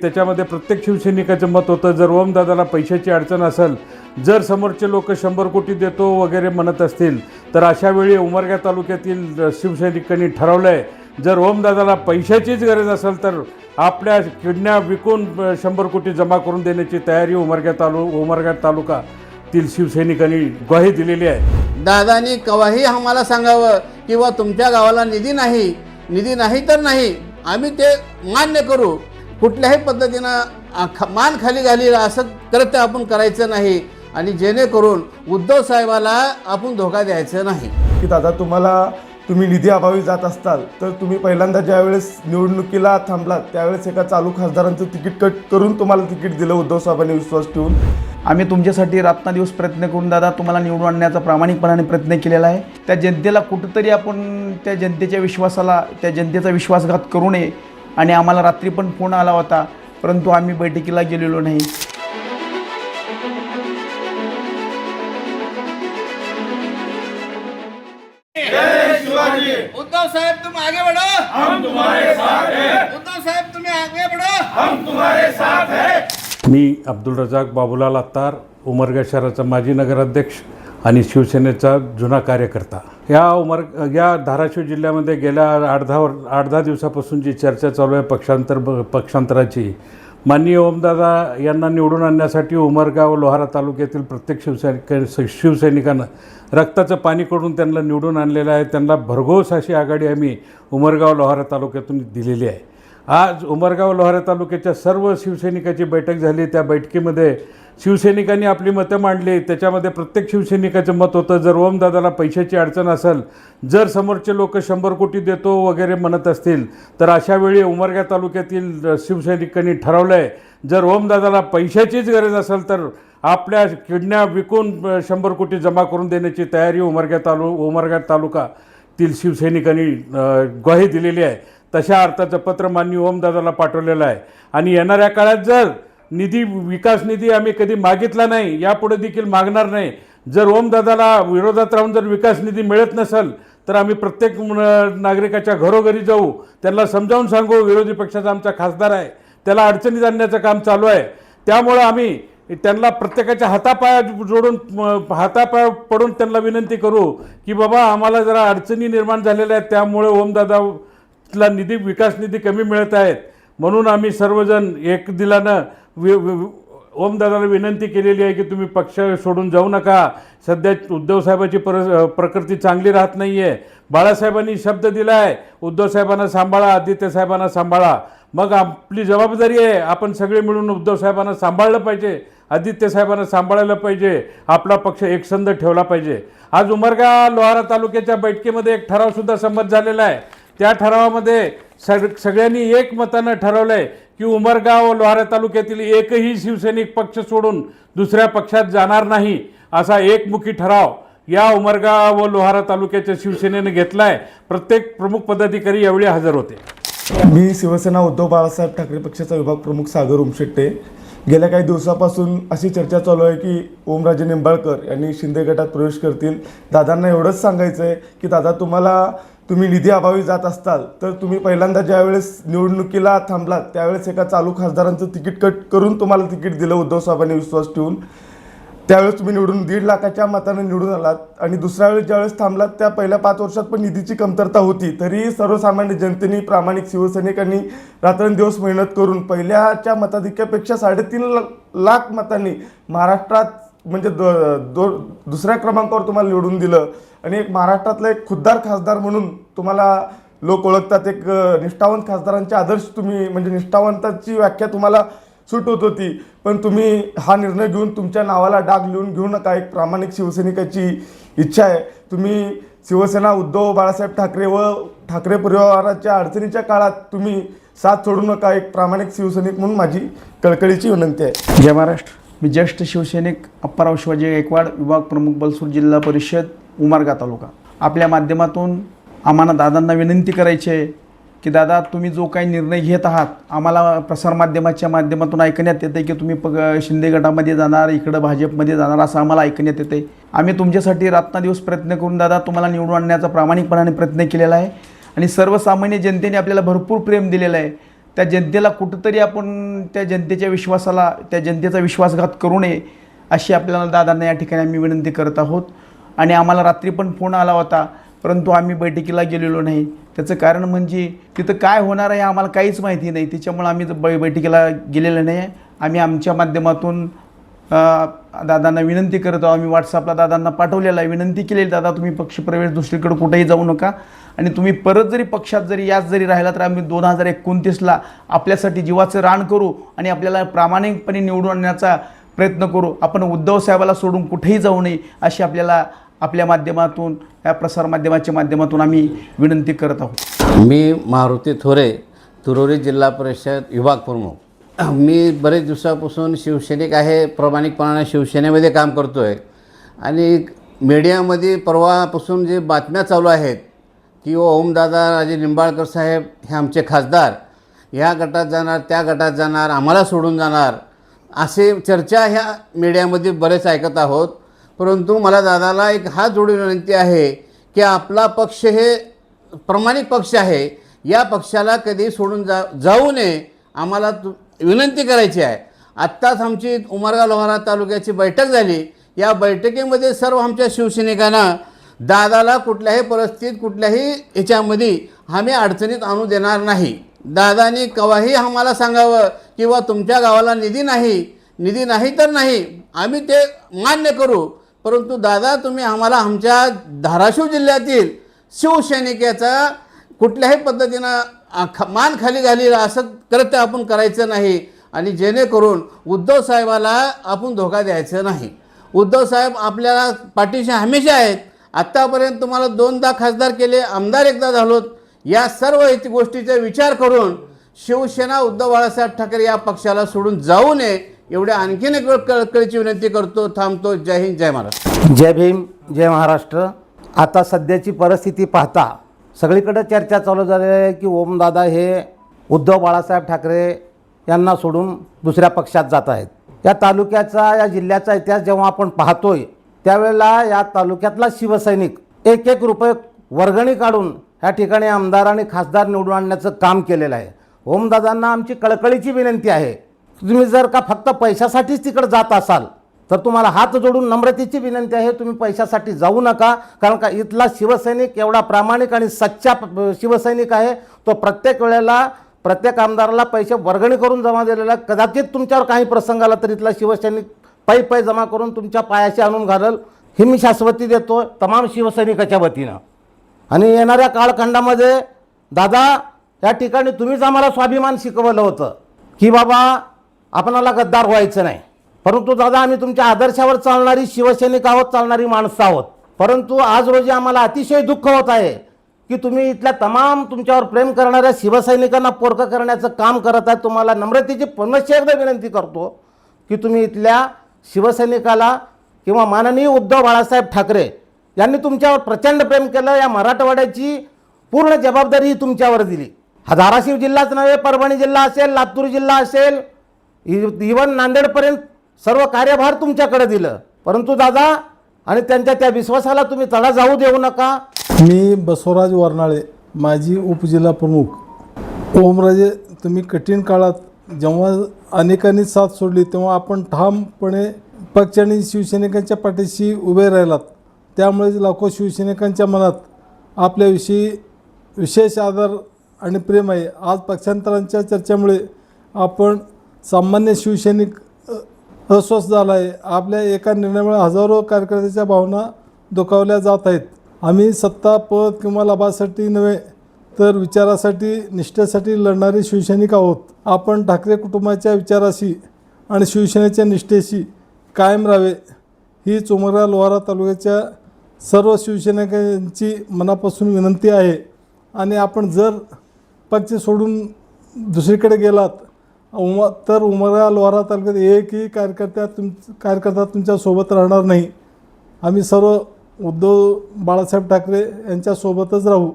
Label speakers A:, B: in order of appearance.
A: त्याच्यामध्ये प्रत्येक शिवसैनिकाचं मत होतं, जर ओमदादाला पैशाची अडचण असेल, जर समोरचे लोक 100 कोटी देतो वगैरे म्हणत असतील, तर अशा वेळी उमरगा तालुक्यातील शिवसैनिकांनी ठरवलं आहे, जर ओमदादाला पैशाचीच गरज असेल तर आपल्या किडन्या विकून 100 कोटी जमा करून देण्याची तयारी उमरगा तालुकातील शिवसैनिकांनी ग्वाही दिलेली आहे.
B: दादानी केव्हाही आम्हाला सांगावं किंवा तुमच्या गावाला निधी नाही तर नाही, आम्ही ते मान्य करू. कुठल्याही पद्धतीनं मान खाली घाली असं कृत्य आपण करायचं नाही आणि जेणेकरून उद्धव साहेबाला आपण धोका द्यायचा नाही.
C: की दादा तुम्ही निधी अभावी जात असताल तर तुम्ही पहिल्यांदा ज्यावेळेस निवडणुकीला थांबलात त्यावेळेस एका चालू खासदारांचं तिकीट कट करून तुम्हाला तिकीट दिलं उद्धव साहेबांनी विश्वास ठेवून.
D: आम्ही तुमच्यासाठी रात्रंदिवस प्रयत्न करून दादा तुम्हाला निवडून आणण्याचा प्रामाणिकपणाने प्रयत्न केलेला आहे. त्या जनतेला कुठंतरी आपण त्या जनतेच्या विश्वासाला त्या जनतेचा विश्वासघात करू नये आणि आम्हाला रात्री पण फोन आला होता, परंतु आम्ही बैठकीला गेलेलो नाही.
B: उद्धव साहेब तुम आगे बढ़ो, हम तुम्हारे साथ हैं. उद्धव साहेब तुम्ही आगे बढ़ो, हम तुम्हारे साथ हैं.
A: मी अब्दुल रजाक बाबूलाल अत्तार, उमरगा शहराचा माजी नगराध्यक्ष आणि शिवसेनेचा जुना कार्यकर्ता. या धाराशिव जिल्ह्यामध्ये गेल्या 8-10 दिवसापासून जी चर्चा चालू आहे पक्षांतराची, माननीय ओमदादा यांना निवडून आणण्यासाठी उमरगा व लोहारा तालुक्यातील प्रत्येक शिवसैनिकांना रक्ताचं पाणी करून त्यांना निवडून आणलेलं आहे. त्यांना भरघोस अशी आघाडी आम्ही उमरगा व लोहारा तालुक्यातून दिलेली आहे. आज उमरगा व लोहारा तालुक्याच्या सर्व शिवसैनिकाची बैठक झाली. त्या बैठकीमध्ये शिवसैनिकांनी आपली मतं मांडली. त्याच्यामध्ये प्रत्येक शिवसैनिकाचं मत होतं, जर ओमदादाला पैशाची अडचण असेल, जर समोरचे लोक 100 कोटी देतो वगैरे म्हणत असतील, तर अशा वेळी उमरगा तालुक्यातील शिवसैनिकांनी ठरवलं आहे, जर ओमदादाला पैशाचीच गरज असेल तर आपल्या किडन्या विकून 100 कोटी जमा करून देण्याची तयारी उमरगा तालुकातील शिवसैनिकांनी ग्वाही दिलेली आहे. तशा अर्थाचं पत्र माननीय ओमदादाला पाठवलेलं आहे. आणि येणाऱ्या काळात जर विकास निधी आम्ही कधी मागितला नाही, यापुढे देखील मागणार नाही. जर ओमदादाला विरोधात राहून जर विकास निधी मिळत नसेल तर आम्ही प्रत्येक नागरिकाच्या घरोघरी जाऊ, त्यांना समजावून सांगू, विरोधी पक्षाचा आमचा खासदार आहे, त्याला अडचणीत आणण्याचं काम चालू आहे. त्यामुळं आम्ही त्यांना प्रत्येकाच्या हातापाया पडून त्यांना विनंती करू की बाबा आम्हाला जरा अडचणी निर्माण झालेल्या आहेत, त्यामुळे ओमदादाला विकास निधी कमी मिळत आहेत, म्हणून आम्ही सर्वजण एक दिलानं ओमदादाला विनंती केलेली आहे की तुम्ही पक्ष सोडून जाऊ नका. सध्या उद्धव साहेबाची प्रकृती चांगली राहत नाही आहे. बाळासाहेबांनी शब्द दिला आहे, उद्धव साहेबांना सांभाळा, आदित्य साहेबांना सांभाळा. मग आपली जबाबदारी आहे, आपण सगळे मिळून उद्धव साहेबांना सांभाळलं पाहिजे, आदित्य साहेबांना सांभाळायला पाहिजे, आपला पक्ष एकसंध ठेवला पाहिजे. आज उमरगा लोहारा तालुक्याच्या बैठकीमध्ये एक ठरावसुद्धा संमत झालेला आहे. त्या ठरावामध्ये सगळ्यांनी एकमतानं ठरवलं आहे की उमरगा व लोहारा तालुक्यातील एकही शिवसैनिक पक्ष सोडून दुसऱ्या पक्षात जाणार नाही, असा एकमुखी ठराव या उमरगा व लोहारा तालुक्याच्या शिवसेनेने घेतला आहे. प्रत्येक प्रमुख पदाधिकारी यावेळी हजर होते.
C: मी शिवसेना उद्धव बाळासाहेब ठाकरे पक्षाचा विभाग प्रमुख सागर उमशेट्टे. गेल्या काही दिवसापासून अशी चर्चा चालू आहे की ओमराजे निंबाळकर यांनी शिंदे गटात प्रवेश करतील. दादांना एवढंच सांगायचं आहे की दादा तुम्ही निधी अभावी जात असताल तर तुम्ही पहिल्यांदा ज्यावेळेस निवडणुकीला थांबलात त्यावेळेस एका चालू खासदारांचं तिकीट कट करून तुम्हाला तिकीट दिलं उद्धव साहेबांनी विश्वास ठेवून. त्यावेळेस तुम्ही निवडून 1.5 लाखाच्या मताने निवडून आलात आणि दुसऱ्या वेळेस ज्यावेळेस थांबलात त्या पहिल्या 5 वर्षात पण निधीची कमतरता होती, तरी सर्वसामान्य जनतेने प्रामाणिक शिवसैनिकांनी रात्रंदिवस मेहनत करून पहिल्याच्या मताधिक्यापेक्षा 3.5 लाख मतांनी महाराष्ट्रात म्हणजे दुसऱ्या क्रमांकावर तुम्हाला निवडून दिलं. आणि एक महाराष्ट्रातला एक खुद्दार खासदार म्हणून तुम्हाला लोक ओळखतात. एक निष्ठावंत खासदारांचे आदर्श तुम्ही म्हणजे निष्ठावंताची व्याख्या तुम्हाला सूट होत होती, पण तुम्ही हा निर्णय घेऊन तुमच्या नावाला डाग लिहून घेऊ नका. एक प्रामाणिक शिवसैनिकाची इच्छा आहे. तुम्ही शिवसेना उद्धव बाळासाहेब ठाकरे व ठाकरे परिवाराच्या अडचणीच्या काळात तुम्ही साथ सोडू नका. एक प्रामाणिक शिवसैनिक म्हणून माझी कळकळीची विनंती आहे.
D: जय महाराष्ट्र. मी ज्येष्ठ शिवसैनिक अप्पाराव शिवाजी गायकवाड, विभाग प्रमुख बलसूर, जिल्हा परिषद उमरगा तालुका. आपल्या माध्यमातून आम्हाला दादांना विनंती करायची आहे की दादा तुम्ही जो काही निर्णय घेत आहात, आम्हाला प्रसारमाध्यमाच्या माध्यमातून ऐकण्यात येते की तुम्ही शिंदे गटामध्ये जाणार, इकडं भाजपमध्ये जाणार, असं आम्हाला ऐकण्यात येते. आम्ही तुमच्यासाठी रात्रंदिवस प्रयत्न करून दादा तुम्हाला निवडून आणण्याचा प्रामाणिकपणाने प्रयत्न केलेला आहे आणि सर्वसामान्य जनतेने आपल्याला भरपूर प्रेम दिलेलं आहे. त्या जनतेला कुठंतरी आपण त्या जनतेच्या विश्वासाला, त्या जनतेचा विश्वासघात करू नये अशी आपल्याला दादांना या ठिकाणी आम्ही विनंती करत आहोत. आणि आम्हाला रात्री पण फोन आला होता, परंतु आम्ही बैठकीला गेलेलो नाही. त्याचं कारण म्हणजे तिथं काय होणार आहे आम्हाला काहीच माहिती नाही, त्याच्यामुळं आम्ही बैठकीला गेलेलं नाही. आम्ही आमच्या माध्यमातून दादांना विनंती करतो. आम्ही व्हॉट्सअपला दादांना पाठवलेलं आहे, विनंती केलेली, दादा तुम्ही पक्षप्रवेश दुसरीकडे कुठेही जाऊ नका आणि तुम्ही परत जरी पक्षात जरी याच जरी राहिला तर आम्ही 2029ला आपल्यासाठी जीवाचं रान करू आणि आपल्याला प्रामाणिकपणे निवडून आणण्याचा प्रयत्न करू. आपण उद्धव साहेबाला सोडून कुठेही जाऊ नये अशी आपल्याला आपल्या माध्यमातून, या प्रसारमाध्यमाच्या माध्यमातून आम्ही विनंती करत आहोत.
B: मी मारुती थोरे, तुरोरी जिल्हा परिषद विभाग प्रमुख. मी बरेच दिवसापासून शिवसैनिक आहे, प्रामाणिकपणाने शिवसेनेमध्ये काम करतो आहे. आणि मीडियामध्ये परवापासून जे बातम्या चालू आहेत की ओमदादा राजे निंबाळकर साहेब हे आमचे खासदार ह्या गटात जाणार, त्या गटात जाणार, आम्हाला सोडून जाणार, असे चर्चा ह्या मीडियामध्ये बरेच ऐकत आहोत. परंतु मला दादाला एक हात जोडून विनंती आहे की आपला पक्ष हे प्रामाणिक पक्ष आहे, या पक्षाला कधी सोडून जाऊ नये, आम्हाला विनंती करायची आहे. आत्ताच आमची उमरगा लोहारा तालुक्याची बैठक झाली. या बैठकीमध्ये सर्व आमच्या शिवसैनिकांना दादाला कुठल्याही परिस्थितीत, कुठल्याही ह्याच्यामध्ये आम्ही अडचणीत आणू देणार नाही. दादानी केव्हाही आम्हाला सांगावं किंवा तुमच्या गावाला निधी नाही तर नाही, आम्ही ते मान्य करू. परंतु दादा तुम्ही आम्हाला आमच्या धाराशिव जिल्ह्यातील शिवसैनिकाचा कुठल्याही पद्धतीनं मान खाली घाली असं कृत्य आपण करायचं नाही. आणि जेणेकरून उद्धव साहेबाला आपण धोका द्यायचा नाही. उद्धव साहेब आपल्याला पाठीशी हमेशा आहेत. आत्तापर्यंत तुम्हाला 2दा खासदार केले, आमदार एकदा झालोत. या सर्व गोष्टीचा विचार करून शिवसेना उद्धव बाळासाहेब ठाकरे या पक्षाला सोडून जाऊ नये एवढ्या आणखीन एक कळकळीची विनंती करतो. थांबतो. जय हिंद, जय महाराष्ट्र.
E: जय भीम, जय महाराष्ट्र. आता सध्याची परिस्थिती पाहता सगळीकडे चर्चा चालू झालेली आहे की ओमदादा हे उद्धव बाळासाहेब ठाकरे यांना सोडून दुसऱ्या पक्षात जात आहेत. या तालुक्याचा, या जिल्ह्याचा इतिहास जेव्हा आपण पाहतोय त्यावेळेला या तालुक्यातला शिवसैनिक एक रुपये वर्गणी काढून ह्या ठिकाणी आमदार आणि खासदार निवडून आणण्याचं काम केलेलं आहे. ओमदादांना आमची कळकळीची विनंती आहे, तुम्ही जर का फक्त पैशासाठीच तिकडे जात असाल तर तुम्हाला हात जोडून नम्रतेची विनंती आहे, तुम्ही पैशासाठी जाऊ नका. कारण का इथला शिवसैनिक एवढा प्रामाणिक आणि सच्चा शिवसैनिक आहे. तो प्रत्येक वेळेला प्रत्येक आमदाराला पैसे वर्गणी करून जमा दिलेला. कदाचित तुमच्यावर काही प्रसंग आला तर इथला शिवसैनिक पै जमा करून तुमच्या पायाशी आणून घालेल, ही मी शाश्वती देतो तमाम शिवसैनिकाच्या वतीनं. आणि येणाऱ्या कालखंडामध्ये दादा या ठिकाणी तुम्हीच आम्हाला स्वाभिमान शिकवलं होतं की बाबा आपणाला गद्दार व्हायचं नाही. परंतु दादा आम्ही तुमच्या आदर्शावर चालणारी शिवसैनिक आहोत, चालणारी माणसं आहोत. परंतु आज रोजी आम्हाला अतिशय दुःख होत आहे की तुम्ही इथल्या तमाम तुमच्यावर प्रेम करणाऱ्या शिवसैनिकांना पोरकं करण्याचं काम करत आहे. तुम्हाला नम्रतेची पुनश्च एकदा विनंती करतो की तुम्ही इथल्या शिवसैनिकाला किंवा माननीय उद्धव बाळासाहेब ठाकरे यांनी तुमच्यावर प्रचंड प्रेम केलं, या मराठवाड्याची पूर्ण जबाबदारी ही तुमच्यावर दिली. हा धाराशिव जिल्हाच नव्हे, परभणी जिल्हा असेल, लातूर जिल्हा असेल, इव्हन नांदेडपर्यंत सर्व कार्यभार तुमच्याकडे दिलं. परंतु दादा आणि त्यांच्या त्या विश्वासाला तुम्ही तडा जाऊ देऊ नका.
F: मी बसवराज वर्नाळे, माजी उपजिल्हा प्रमुख. ओमराजे, तुम्ही कठीण काळात जेव्हा अनेकांनी साथ सोडली तेव्हा आपण ठामपणे पक्ष आणि शिवसैनिकांच्या पाठीशी उभे राहिलात. त्यामुळेच लाखो शिवसैनिकांच्या मनात आपल्याविषयी विशेष आदर आणि प्रेम आहे. आज पक्षांतरांच्या चर्चेमुळे आपण सामान्य शिवसैनिक अस्वस्थ झाला आहे. आपल्या एका निर्णयामुळे हजारो कार्यकर्त्याच्या भावना दुखावल्या जात आहेत. आम्ही सत्ता, पद किंवा लाभासाठी नव्हे तर विचारासाठी, निष्ठेसाठी लढणारे शिवसैनिक आहोत. आपण ठाकरे कुटुंबाच्या विचाराशी आणि शिवसेनेच्या निष्ठेशी कायम राहावे हीच उमरगा लोहारा तालुक्याच्या सर्व शिवसैनिकांची मनापासून विनंती आहे. आणि आपण जर पक्ष सोडून दुसरीकडे गेलात तर उमरगा लोहारा तालुक्यात एकही कार्यकर्ता तुमच्यासोबत राहणार नाही. आम्ही सर्व उद्धव बाळासाहेब ठाकरे यांच्यासोबतच राहू.